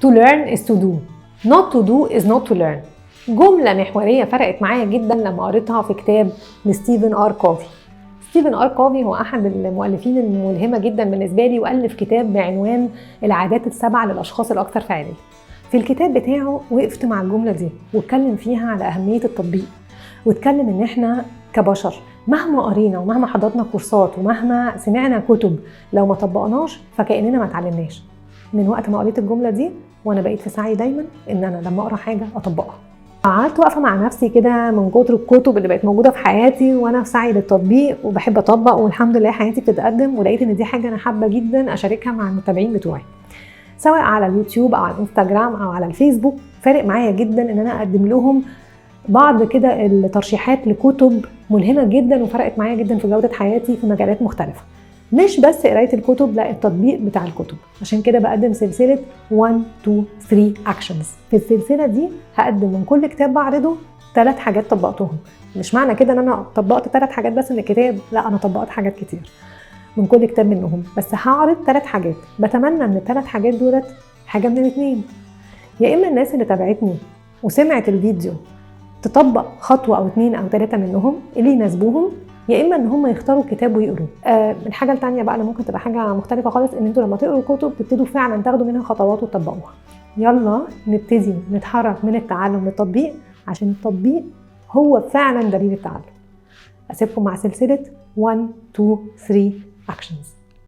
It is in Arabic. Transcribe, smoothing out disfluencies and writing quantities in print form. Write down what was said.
To learn is to do. Not to do is not to learn. جملة محورية فرقت معايا جدا لما قريتها في كتاب لستيفن آر كوفي. ستيفن آر كوفي هو أحد المؤلفين الملهمة جدا بالنسبة لي، وألف كتاب بعنوان العادات السبع للأشخاص الأكثر فعالية. في الكتاب بتاعه وقفت مع الجملة دي واتكلم فيها على أهمية التطبيق، واتكلم إن إحنا كبشر مهما قرينا ومهما حضرنا كورسات ومهما سمعنا كتب، لو ما طبقناش فكأننا ما اتعلمناش. من وقت ما قريت الجملة دي وأنا بقيت في سعي دايما إن أنا لما أقرأ حاجة أطبقها. قعدت واقفة مع نفسي كده من كتر الكتب اللي بقت موجودة في حياتي وأنا في سعي للتطبيق وبحب أطبق، والحمد لله حياتي بتتقدم، ولقيت إن دي حاجة أنا حابة جدا أشاركها مع المتابعين بتوعي، سواء على اليوتيوب أو على الانستجرام أو على الفيسبوك. فارق معايا جدا إن أنا أقدم لهم بعض كده الترشيحات لكتب ملهمة جدا وفرقت معايا جدا في جودة حياتي في مجالات مختلفة. مش بس قراية الكتب، لا التطبيق بتاع الكتب. عشان كده بقدم سلسلة 1 2 3 actions. في السلسلة دي هقدم من كل كتاب بعرضه 3 حاجات طبقتهم. مش معنى كده ان انا طبقت 3 حاجات بس من الكتاب، لا انا طبقت حاجات كتير من كل كتاب منهم، بس هعرض 3 حاجات. بتمنى ان ال3 حاجات دولت حاجة من الاثنين، يا اما الناس اللي تابعتني وسمعت الفيديو تطبق خطوة أو 2 أو 3 منهم اللي يناسبوهم، يا إما إن هم يختاروا كتاب ويقروه. الحاجة التانية بقى اللي ممكن تبقى حاجة مختلفة خالص، إن انتوا لما تقروا الكتب تبتدوا فعلا تاخدوا منها خطوات وتطبقوها. يلا نبتدي نتحرك من التعلم للتطبيق، عشان التطبيق هو فعلا دليل التعلم. أسيبكم مع سلسلة 1 2 3 actions.